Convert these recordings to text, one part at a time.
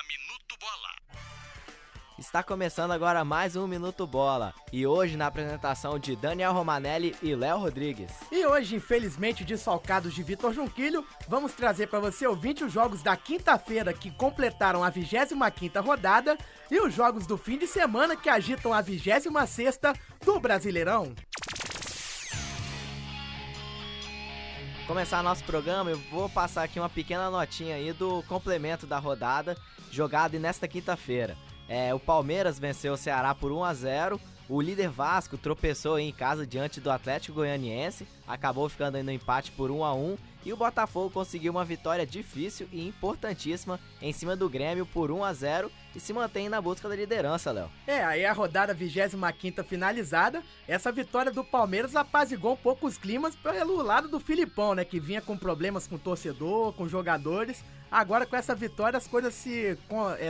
Minuto Bola. Está começando agora mais um Minuto Bola, e hoje na apresentação de Daniel Romanelli e Léo Rodrigues. E hoje, infelizmente desfalcados de Vitor Junquilho, vamos trazer para você, ouvinte, os jogos da quinta-feira que completaram a 25ª rodada e os jogos do fim de semana que agitam a 26ª do Brasileirão. Começar nosso programa, eu vou passar aqui uma pequena notinha aí do complemento da rodada jogada nesta quinta-feira. O Palmeiras venceu o Ceará por 1-0, o líder Vasco tropeçou em casa diante do Atlético Goianiense, acabou ficando aí no empate por 1-1, e o Botafogo conseguiu uma vitória difícil e importantíssima em cima do Grêmio por 1-0 e se mantém na busca da liderança, Léo. Aí a rodada 25ª finalizada, essa vitória do Palmeiras apaziguou um pouco os climas pelo lado do Filipão, né, que vinha com problemas com o torcedor, com jogadores. Agora com essa vitória as coisas se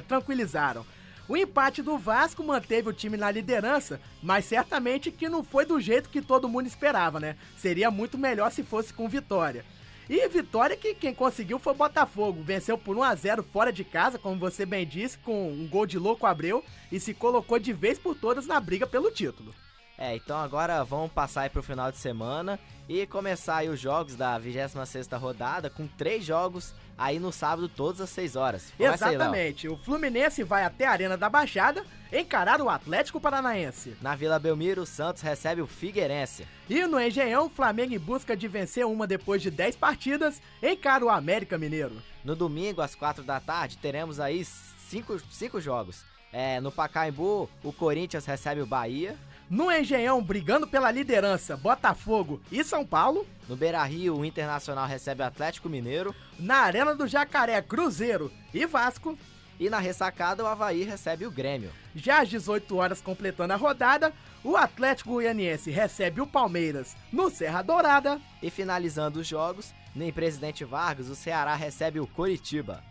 tranquilizaram. O empate do Vasco manteve o time na liderança, mas certamente que não foi do jeito que todo mundo esperava, né? Seria muito melhor se fosse com vitória. E vitória que quem conseguiu foi o Botafogo, venceu por 1-0 fora de casa, como você bem disse, com um gol de Louco Abreu, e se colocou de vez por todas na briga pelo título. Então agora vamos passar aí pro final de semana e começar aí os jogos da 26ª rodada com 3 jogos aí no sábado, todas às 6 horas. Começa Exatamente, o Fluminense vai até a Arena da Baixada encarar o Atlético Paranaense. Na Vila Belmiro, o Santos recebe o Figueirense. E no Engenhão, o Flamengo, em busca de vencer uma depois de 10 partidas, encara o América Mineiro. No domingo, às 4 da tarde, teremos aí 5 jogos. No Pacaembu, o Corinthians recebe o Bahia. No Engenhão, brigando pela liderança, Botafogo e São Paulo. No Beira-Rio, o Internacional recebe o Atlético Mineiro. Na Arena do Jacaré, Cruzeiro e Vasco. E na Ressacada, o Avaí recebe o Grêmio. Já às 18 horas, completando a rodada, o Atlético Goianiense recebe o Palmeiras no Serra Dourada. E finalizando os jogos, em Presidente Vargas, o Ceará recebe o Coritiba.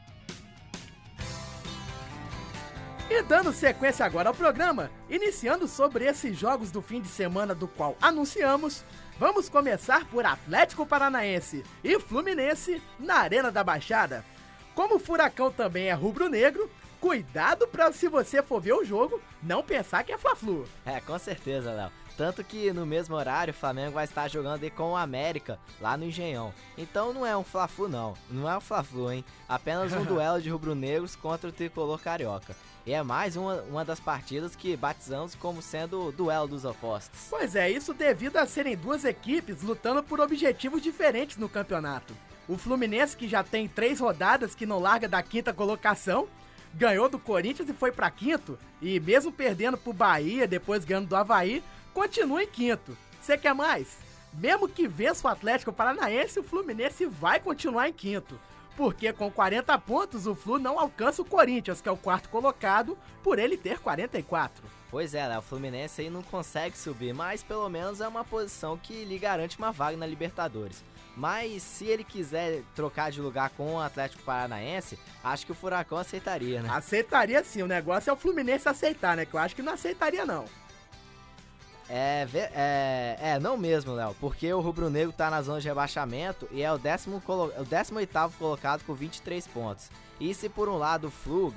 E dando sequência agora ao programa, iniciando sobre esses jogos do fim de semana do qual anunciamos, vamos começar por Atlético Paranaense e Fluminense na Arena da Baixada. Como o Furacão também é rubro-negro, cuidado pra, se você for ver o jogo, não pensar que é Fla-Flu. Com certeza, Léo. Tanto que no mesmo horário o Flamengo vai estar jogando aí com o América, lá no Engenhão. Então não é um Fla-Flu não, não é um Fla-Flu, hein? Apenas um duelo de rubro-negros contra o tricolor carioca. E é mais uma das partidas que batizamos como sendo o duelo dos opostos. Pois é, isso devido a serem duas equipes lutando por objetivos diferentes no campeonato. O Fluminense, que já tem 3 rodadas que não larga da 5ª colocação, ganhou do Corinthians e foi pra 5º, e mesmo perdendo pro Bahia, depois ganhando do Avaí, continua em 5º. Você quer mais? Mesmo que vença o Atlético Paranaense, o Fluminense vai continuar em 5º. Porque com 40 pontos, o Flu não alcança o Corinthians, que é o 4º colocado, por ele ter 44. Pois é, o Fluminense aí não consegue subir, mas pelo menos é uma posição que lhe garante uma vaga na Libertadores. Mas se ele quiser trocar de lugar com o Atlético Paranaense, acho que o Furacão aceitaria, né? Aceitaria sim, o negócio é o Fluminense aceitar, né? Que eu acho que não aceitaria não. Não mesmo, Léo, porque o rubro-negro tá na zona de rebaixamento e é o 18º colocado com 23 pontos. E se por um lado o Flu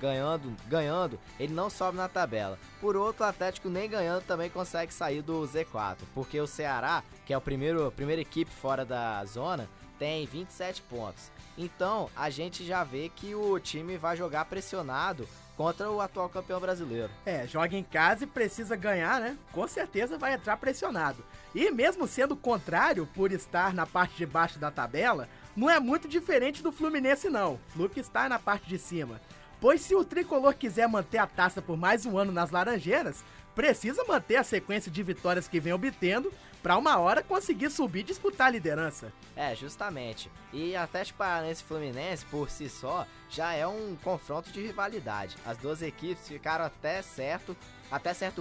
ganhando, ele não sobe na tabela. Por outro, o Atlético nem ganhando também consegue sair do Z4, porque o Ceará, que é a primeira equipe fora da zona, tem 27 pontos. Então, a gente já vê que o time vai jogar pressionado contra o atual campeão brasileiro. Joga em casa e precisa ganhar, né? Com certeza vai entrar pressionado. E mesmo sendo o contrário, por estar na parte de baixo da tabela, não é muito diferente do Fluminense não. O Flu que está na parte de cima. Pois se o tricolor quiser manter a taça por mais um ano nas Laranjeiras, precisa manter a sequência de vitórias que vem obtendo para uma hora conseguir subir e disputar a liderança. Justamente. E Atlético Paranaense e Fluminense, por si só, já é um confronto de rivalidade. As duas equipes ficaram até certo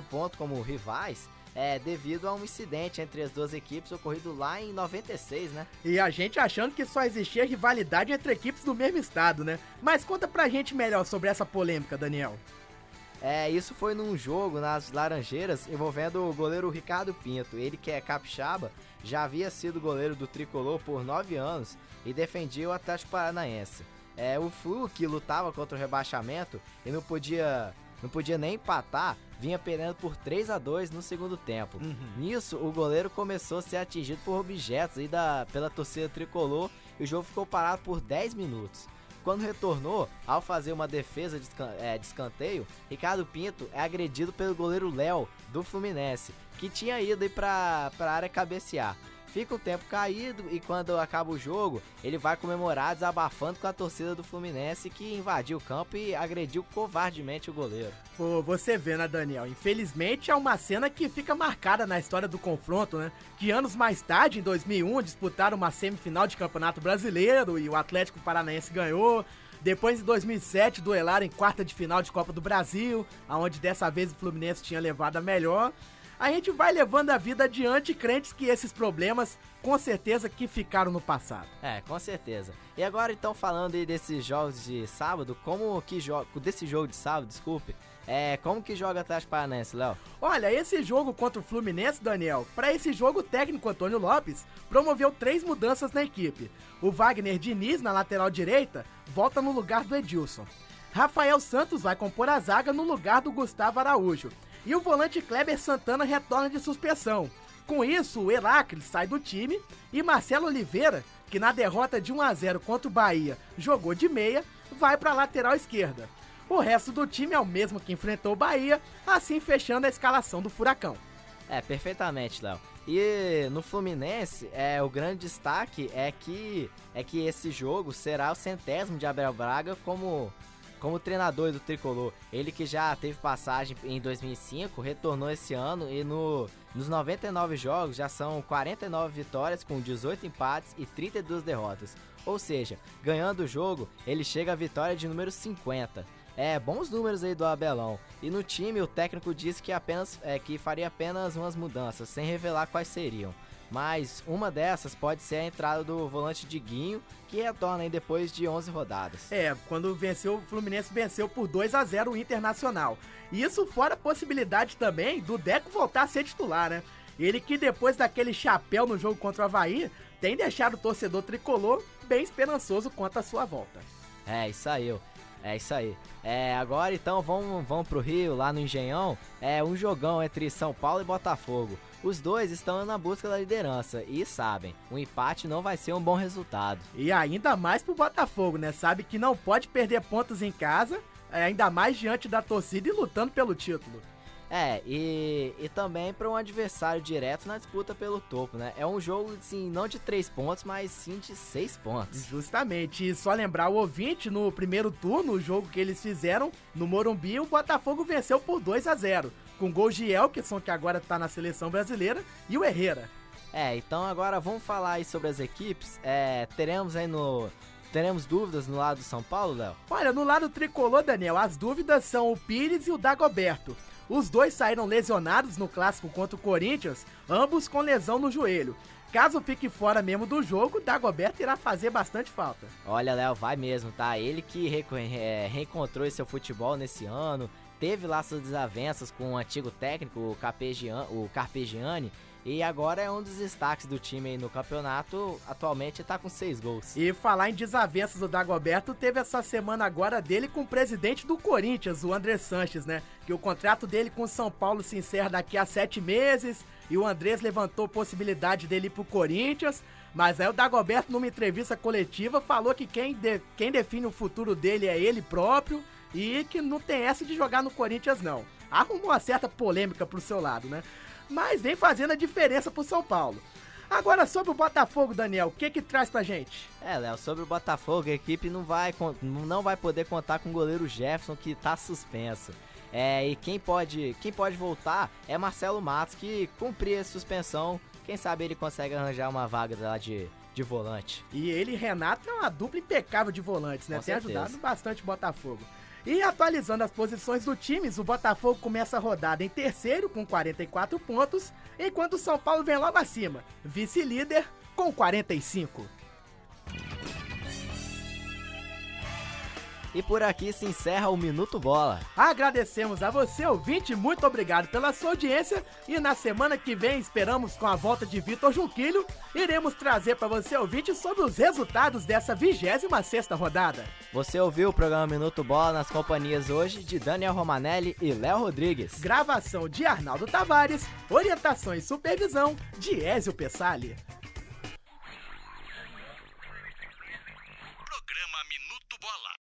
ponto como rivais, devido a um incidente entre as duas equipes ocorrido lá em 96, né? E a gente achando que só existia rivalidade entre equipes do mesmo estado, né? Mas conta pra gente melhor sobre essa polêmica, Daniel. Isso foi num jogo nas Laranjeiras envolvendo o goleiro Ricardo Pinto. Ele, que é capixaba, já havia sido goleiro do tricolor por 9 anos e defendia o Atlético Paranaense. O Flu, que lutava contra o rebaixamento e não podia nem empatar, vinha perdendo por 3-2 no segundo tempo. Nisso, o goleiro começou a ser atingido por objetos aí pela torcida tricolor e o jogo ficou parado por 10 minutos. Quando retornou, ao fazer uma defesa de escanteio, Ricardo Pinto é agredido pelo goleiro Léo, do Fluminense, que tinha ido aí pra área cabecear. Fica um tempo caído e quando acaba o jogo, ele vai comemorar desabafando com a torcida do Fluminense que invadiu o campo e agrediu covardemente o goleiro. Pô, você vê, né, Daniel? Infelizmente é uma cena que fica marcada na história do confronto, né? Que anos mais tarde, em 2001, disputaram uma semifinal de Campeonato Brasileiro e o Atlético Paranaense ganhou. Depois, em 2007, duelaram em quarta de final de Copa do Brasil, onde dessa vez o Fluminense tinha levado a melhor. A gente vai levando a vida adiante, crentes que esses problemas, com certeza, que ficaram no passado. Com certeza. E agora, então, falando aí desses jogos de sábado, desse jogo de sábado, desculpe, como que joga o Atlético Paranaense, Léo? Olha, esse jogo contra o Fluminense, Daniel, para esse jogo o técnico Antônio Lopes promoveu 3 mudanças na equipe. O Wagner Diniz, na lateral direita, volta no lugar do Edilson. Rafael Santos vai compor a zaga no lugar do Gustavo Araújo. E o volante Kleber Santana retorna de suspensão. Com isso, o Heracles sai do time e Marcelo Oliveira, que na derrota de 1-0 contra o Bahia jogou de meia, vai para a lateral esquerda. O resto do time é o mesmo que enfrentou o Bahia, assim fechando a escalação do Furacão. Perfeitamente, Léo. E no Fluminense, o grande destaque é que esse jogo será o 100º de Abel Braga como treinador do Tricolor. Ele que já teve passagem em 2005, retornou esse ano e nos 99 jogos já são 49 vitórias com 18 empates e 32 derrotas. Ou seja, ganhando o jogo, ele chega à vitória de número 50. Bons números aí do Abelão. E no time o técnico disse que faria apenas umas mudanças, sem revelar quais seriam. Mas uma dessas pode ser a entrada do volante Diguinho, que retorna aí depois de 11 rodadas. Quando o Fluminense venceu por 2-0 o Internacional. Isso fora a possibilidade também do Deco voltar a ser titular, né? Ele que depois daquele chapéu no jogo contra o Avaí, tem deixado o torcedor tricolor bem esperançoso quanto à sua volta. Isso aí. Agora então vamos pro Rio, lá no Engenhão. Um jogão entre São Paulo e Botafogo. Os dois estão na busca da liderança e sabem, um empate não vai ser um bom resultado. E ainda mais pro Botafogo, né? Sabe que não pode perder pontos em casa, ainda mais diante da torcida e lutando pelo título. E também para um adversário direto na disputa pelo topo, né? É um jogo, assim, não de 3 pontos, mas sim de 6 pontos. Justamente, e só lembrar o ouvinte, no primeiro turno, o jogo que eles fizeram no Morumbi, o Botafogo venceu por 2-0, com gols de Elkeson, que agora tá na seleção brasileira, e o Herrera. Então agora vamos falar aí sobre as equipes. Teremos dúvidas no lado do São Paulo, Léo? Olha, no lado tricolor, Daniel, as dúvidas são o Pires e o Dagoberto. Os dois saíram lesionados no clássico contra o Corinthians, ambos com lesão no joelho. Caso fique fora mesmo do jogo, Dagoberto irá fazer bastante falta. Olha, Léo, vai mesmo, tá? Ele que reencontrou seu futebol nesse ano, teve lá suas desavenças com o antigo técnico, o Carpegiani, e agora é um dos destaques do time aí no campeonato, atualmente tá com 6 gols. E falar em desavenças do Dagoberto, teve essa semana agora dele com o presidente do Corinthians, o André Sanches, né? Que o contrato dele com o São Paulo se encerra daqui a 7 meses, e o Andrés levantou possibilidade dele ir pro Corinthians, mas aí o Dagoberto, numa entrevista coletiva, falou que quem define o futuro dele é ele próprio, e que não tem essa de jogar no Corinthians não. Arrumou uma certa polêmica pro seu lado, né? Mas vem fazendo a diferença pro São Paulo. Agora sobre o Botafogo, Daniel, o que traz pra gente? Léo, sobre o Botafogo, a equipe não vai poder contar com o goleiro Jefferson, que tá suspenso. E quem pode voltar é Marcelo Matos, que cumpria a suspensão. Quem sabe ele consegue arranjar uma vaga lá de volante. E ele e Renato é uma dupla impecável de volantes, né? Tem ajudado bastante o Botafogo. E atualizando as posições do time, o Botafogo começa a rodada em terceiro com 44 pontos, enquanto o São Paulo vem logo acima, vice-líder com 45. E por aqui se encerra o Minuto Bola. Agradecemos a você, ouvinte, muito obrigado pela sua audiência e na semana que vem esperamos com a volta de Vitor Junquilho, iremos trazer para você, ouvinte, sobre os resultados dessa 26ª rodada. Você ouviu o programa Minuto Bola nas companhias hoje de Daniel Romanelli e Léo Rodrigues. Gravação de Arnaldo Tavares, orientação e supervisão de Ézio Pessali. Programa Minuto Bola.